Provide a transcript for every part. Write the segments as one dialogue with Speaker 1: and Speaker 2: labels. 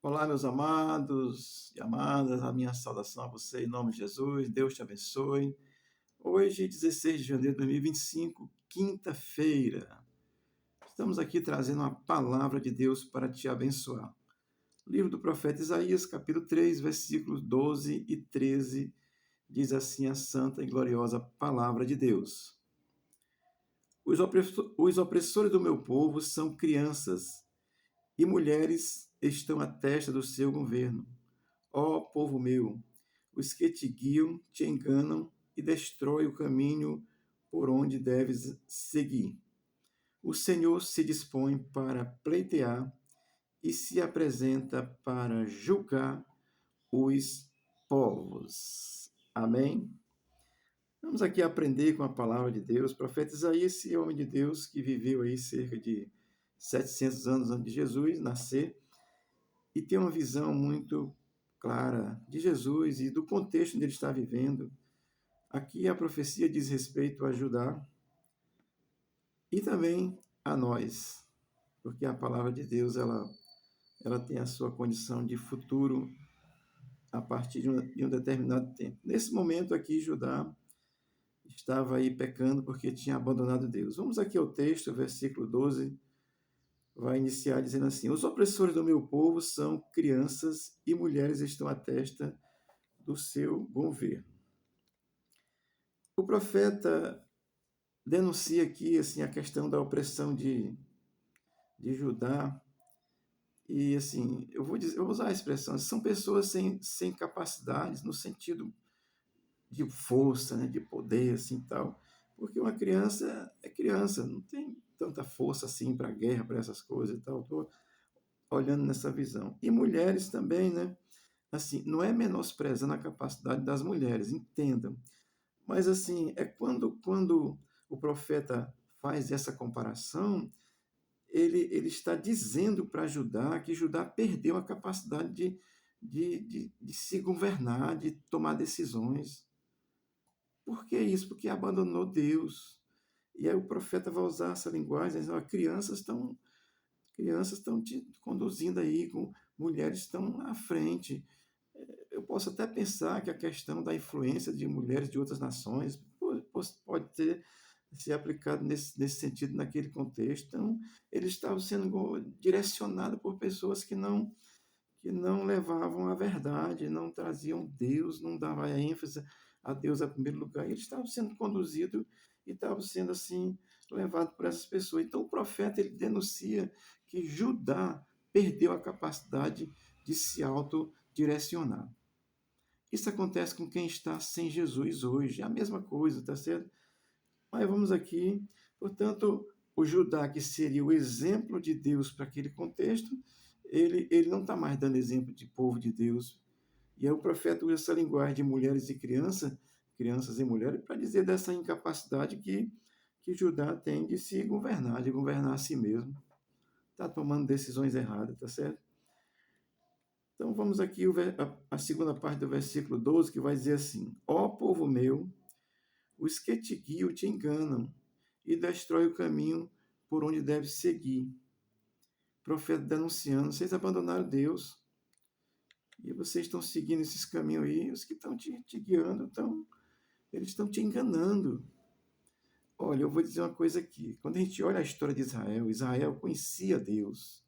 Speaker 1: Olá, meus amados e amadas, a minha saudação a você em nome de Jesus, Deus te abençoe. Hoje, 16 de janeiro de 2025, quinta-feira, estamos aqui trazendo uma palavra de Deus para te abençoar. Livro do profeta Isaías, capítulo 3, versículos 12 e 13, diz assim a santa e gloriosa palavra de Deus. Os opressores do meu povo são crianças e mulheres estão à testa do seu governo. Ó povo meu, os que te guiam te enganam e destroem o caminho por onde deves seguir. O Senhor se dispõe para pleitear e se apresenta para julgar os povos. Amém? Vamos aqui aprender com a palavra de Deus. O profeta Isaías, esse homem de Deus que viveu aí cerca de 700 anos antes de Jesus nascer, e tem uma visão muito clara de Jesus e do contexto onde ele está vivendo. Aqui a profecia diz respeito a Judá e também a nós, porque a palavra de Deus ela tem a sua condição de futuro a partir de um determinado tempo. Nesse momento aqui, Judá estava aí pecando porque tinha abandonado Deus. Vamos aqui ao texto, versículo 12, vai iniciar dizendo assim: os opressores do meu povo são crianças e mulheres estão à testa do seu governo. O profeta denuncia aqui assim a questão da opressão de Judá e assim eu vou usar a expressão, são pessoas sem capacidades no sentido de força, né, de poder assim tal, porque uma criança é criança, não tem tanta força assim para a guerra, para essas coisas e tal. Estou olhando nessa visão. E mulheres também, né? Assim, não é menosprezando a capacidade das mulheres, entendam. Mas assim, é quando o profeta faz essa comparação, ele está dizendo para Judá que Judá perdeu a capacidade de se governar, de tomar decisões. Por que isso? Porque abandonou Deus. E aí o profeta vai usar essa linguagem, dizendo, crianças estão te conduzindo aí, com mulheres estão à frente. Eu posso até pensar que a questão da influência de mulheres de outras nações pode ter se aplicado nesse sentido, naquele contexto. Então, eles estavam sendo direcionados por pessoas que não levavam a verdade, não traziam Deus, não davam a ênfase a Deus em primeiro lugar. E eles estavam sendo conduzidos e estavam sendo assim levados por essas pessoas. Então o profeta ele denuncia que Judá perdeu a capacidade de se autodirecionar. Isso acontece com quem está sem Jesus hoje, é a mesma coisa, tá certo? Mas vamos aqui, portanto, o Judá, que seria o exemplo de Deus para aquele contexto, ele não está mais dando exemplo de povo de Deus. E aí o profeta usa essa linguagem de mulheres e crianças, crianças e mulheres, para dizer dessa incapacidade que Judá tem de se governar, de governar a si mesmo. Está tomando decisões erradas, tá certo? Então vamos aqui a segunda parte do versículo 12, que vai dizer assim: ó povo meu, os que te guiam te enganam e destrói o caminho por onde deve seguir. O profeta denunciando, vocês abandonaram Deus e vocês estão seguindo esses caminhos aí, os que estão te guiando, eles estão te enganando. Olha, eu vou dizer uma coisa aqui. Quando a gente olha a história de Israel, Israel conhecia Deus,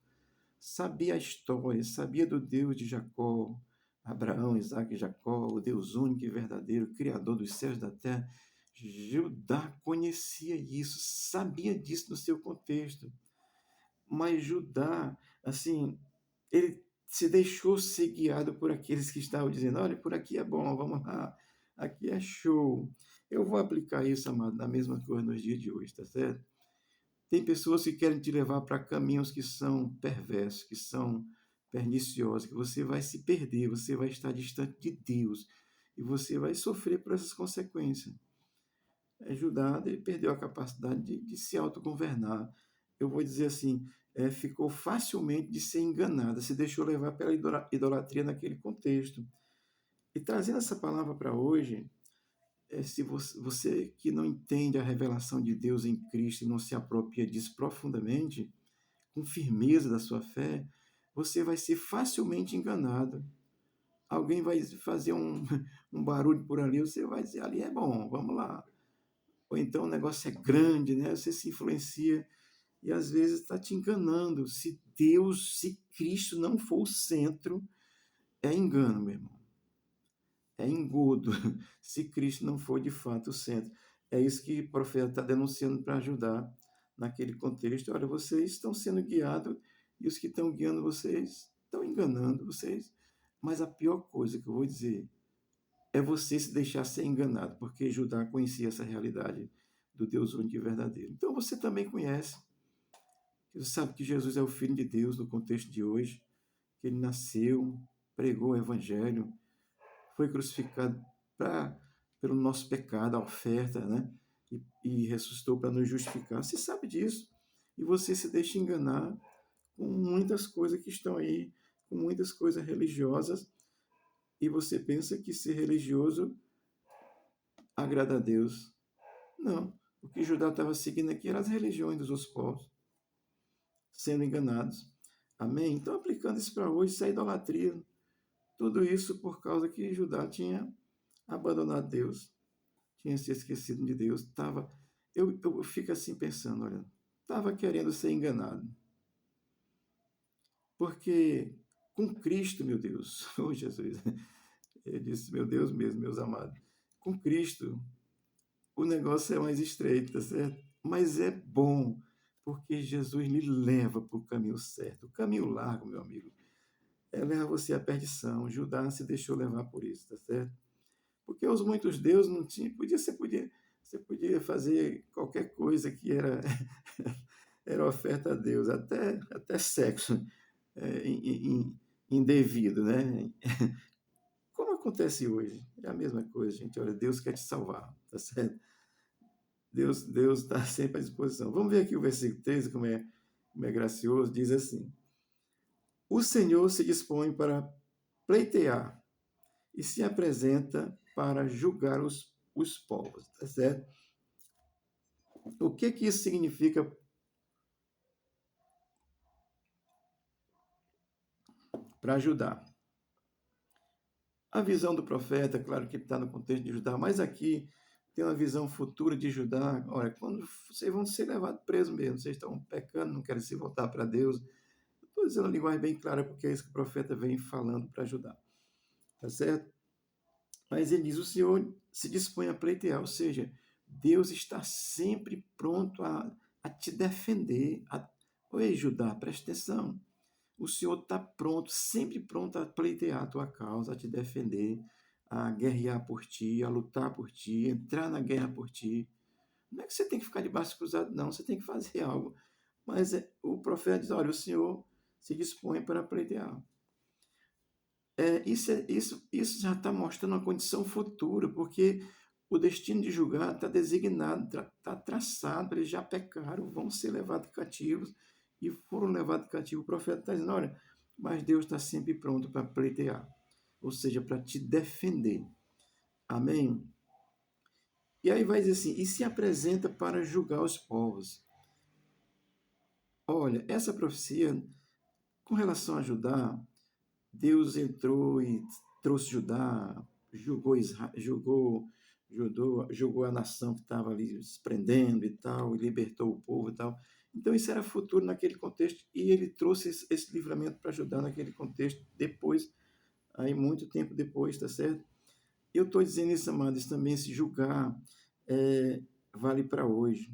Speaker 1: sabia a história, sabia do Deus de Jacó, Abraão, Isaac e Jacó, o Deus único e verdadeiro, Criador dos céus e da terra. Judá conhecia isso, sabia disso no seu contexto. Mas Judá, assim, ele se deixou ser guiado por aqueles que estavam dizendo, olha, por aqui é bom, vamos lá, aqui é show. Eu vou aplicar isso, amado, na mesma coisa nos dias de hoje, tá certo? Tem pessoas que querem te levar para caminhos que são perversos, que são perniciosos, que você vai se perder, você vai estar distante de Deus e você vai sofrer por essas consequências. Judá, ele perdeu a capacidade de se autogovernar. Eu vou dizer assim, ficou facilmente de ser enganada, se deixou levar pela idolatria naquele contexto. E trazendo essa palavra para hoje, se você que não entende a revelação de Deus em Cristo e não se apropria disso profundamente, com firmeza da sua fé, você vai ser facilmente enganado. Alguém vai fazer um barulho por ali, você vai dizer, ali é bom, vamos lá. Ou então o negócio é grande, né? Você se influencia e às vezes está te enganando. Se Cristo não for o centro, é engano, meu irmão. É engodo, se Cristo não for de fato o centro. É isso que o profeta está denunciando para ajudar naquele contexto. Olha, vocês estão sendo guiados e os que estão guiando vocês estão enganando vocês. Mas a pior coisa que eu vou dizer é você se deixar ser enganado, porque Judá conhecia essa realidade do Deus único e verdadeiro. Então você também conhece, você sabe que Jesus é o Filho de Deus no contexto de hoje, que ele nasceu, pregou o Evangelho, foi crucificado pra, pelo nosso pecado, a oferta, né? E ressuscitou para nos justificar. Você sabe disso. E você se deixa enganar com muitas coisas que estão aí, com muitas coisas religiosas, e você pensa que ser religioso agrada a Deus. Não. O que Judá estava seguindo aqui eram as religiões dos outros povos, sendo enganados. Amém? Então, aplicando isso para hoje, isso é idolatria. Tudo isso por causa que Judá tinha abandonado Deus, tinha se esquecido de Deus, eu fico assim pensando, olha, estava querendo ser enganado. Porque com Cristo, meu Deus, oh Jesus, eu disse, meu Deus mesmo, meus amados, com Cristo o negócio é mais estreito, tá certo? Mas é bom, porque Jesus lhe leva para o caminho certo. O caminho largo, meu amigo, leva você à perdição. Judá se deixou levar por isso, tá certo? Porque os muitos deuses não tinham, você podia fazer qualquer coisa que era, era oferta a Deus, até sexo indevido, né? Como acontece hoje? É a mesma coisa, gente. Olha, Deus quer te salvar, tá certo? Deus está sempre à disposição. Vamos ver aqui o versículo 13, como é gracioso. Diz assim: o Senhor se dispõe para pleitear e se apresenta para julgar os povos, tá certo? O que isso significa para ajudar? A visão do profeta, claro que ele está no contexto de Judá, mas aqui tem uma visão futura de Judá. Olha, quando vocês vão ser levados presos mesmo, vocês estão pecando, não querem se voltar para Deus. Estou dizendo uma linguagem bem clara, porque é isso que o profeta vem falando para ajudar. Tá certo? Mas ele diz: o Senhor se dispõe a pleitear, ou seja, Deus está sempre pronto a te defender. Oi, Judá, presta atenção. O Senhor está pronto, sempre pronto a pleitear a tua causa, a te defender, a guerrear por ti, a lutar por ti, entrar na guerra por ti. Não é que você tem que ficar de braços cruzados, não, você tem que fazer algo. Mas o profeta diz: olha, o Senhor se dispõe para pleitear. Isso já está mostrando uma condição futura, porque o destino de julgar está designado, está traçado, eles já pecaram, vão ser levados cativos e foram levados cativos. O profeta está dizendo: olha, mas Deus está sempre pronto para pleitear, ou seja, para te defender. Amém? E aí vai dizer assim: e se apresenta para julgar os povos. Olha, essa profecia, com relação a Judá, Deus entrou e trouxe Judá, julgou a nação que estava ali se prendendo e tal, e libertou o povo e tal. Então isso era futuro naquele contexto, e ele trouxe esse livramento para Judá naquele contexto, depois, aí muito tempo depois, tá certo? Eu estou dizendo isso, amados, também se julgar vale para hoje.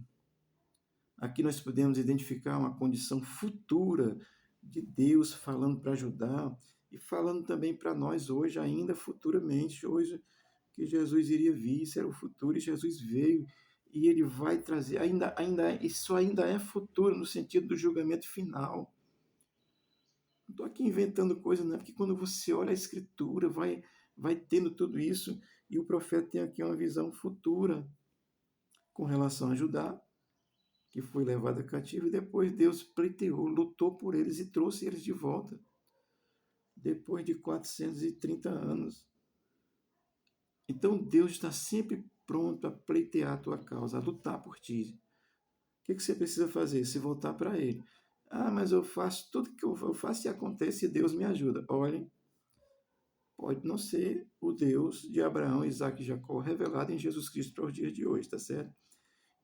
Speaker 1: Aqui nós podemos identificar uma condição futura de Deus falando para Judá e falando também para nós hoje, ainda futuramente, hoje que Jesus iria vir, isso era o futuro, e Jesus veio, e ele vai trazer, isso ainda é futuro, no sentido do julgamento final. Não estou aqui inventando coisa, não, porque quando você olha a Escritura, vai tendo tudo isso, e o profeta tem aqui uma visão futura com relação a Judá, que foi levado cativo, e depois Deus pleiteou, lutou por eles e trouxe eles de volta, depois de 430 anos. Então Deus está sempre pronto a pleitear a tua causa, a lutar por ti. O que você precisa fazer? Se voltar para Ele. Ah, mas eu faço tudo que eu faço e acontece e Deus me ajuda. Olhem, pode não ser o Deus de Abraão, Isaac e Jacó revelado em Jesus Cristo para os dias de hoje, tá certo?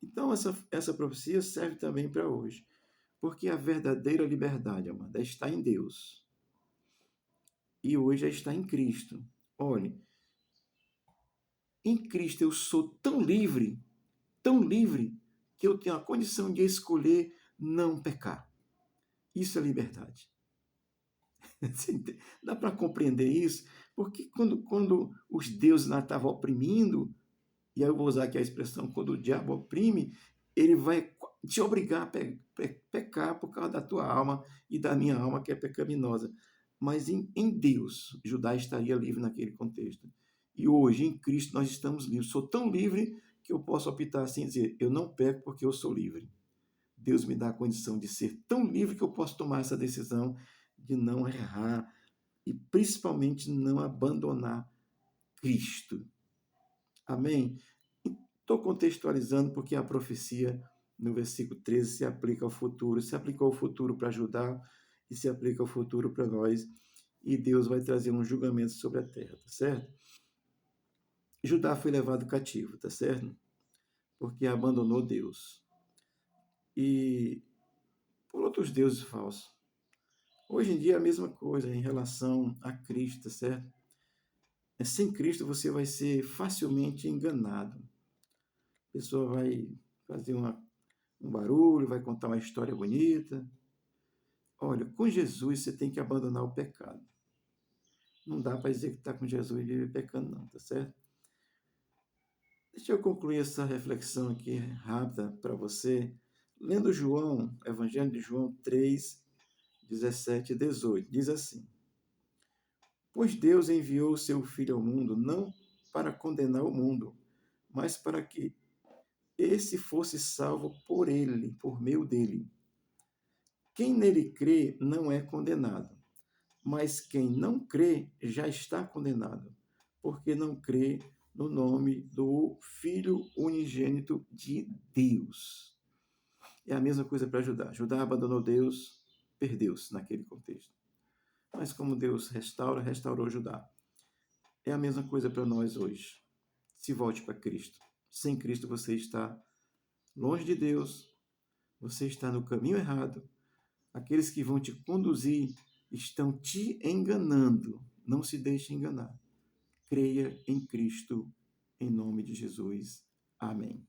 Speaker 1: Então, essa profecia serve também para hoje. Porque a verdadeira liberdade, amada, está em Deus. E hoje está em Cristo. Olhe, em Cristo eu sou tão livre, que eu tenho a condição de escolher não pecar. Isso é liberdade. Dá para compreender isso? Porque quando os deuses lá estavam oprimindo, e aí eu vou usar aqui a expressão, quando o diabo oprime, ele vai te obrigar a pecar por causa da tua alma e da minha alma, que é pecaminosa. Mas em Deus, Judá estaria livre naquele contexto. E hoje, em Cristo, nós estamos livres. Sou tão livre que eu posso optar assim e dizer, eu não peco porque eu sou livre. Deus me dá a condição de ser tão livre que eu posso tomar essa decisão de não errar e principalmente não abandonar Cristo. Amém? Estou contextualizando porque a profecia no versículo 13 se aplica ao futuro, se aplicou ao futuro para Judá e se aplica ao futuro para nós, e Deus vai trazer um julgamento sobre a terra, tá certo? Judá foi levado cativo, tá certo? Porque abandonou Deus. E por outros deuses falsos. Hoje em dia é a mesma coisa em relação a Cristo, tá certo? Sem Cristo você vai ser facilmente enganado. A pessoa vai fazer um barulho, vai contar uma história bonita. Olha, com Jesus você tem que abandonar o pecado. Não dá para dizer que está com Jesus e vive pecando, não, tá certo? Deixa eu concluir essa reflexão aqui rápida para você, lendo João, Evangelho de João 3, 17 e 18. Diz assim: Pois Deus enviou o seu Filho ao mundo não para condenar o mundo, mas para que esse fosse salvo por ele, por meio dele. Quem nele crê não é condenado, mas quem não crê já está condenado, porque não crê no nome do Filho unigênito de Deus. É a mesma coisa para Judá. Judá abandonou Deus, perdeu-se naquele contexto. Mas como Deus restaura, restaurou Judá. É a mesma coisa para nós hoje. Se volte para Cristo. Sem Cristo você está longe de Deus, você está no caminho errado. Aqueles que vão te conduzir estão te enganando. Não se deixe enganar. Creia em Cristo, em nome de Jesus. Amém.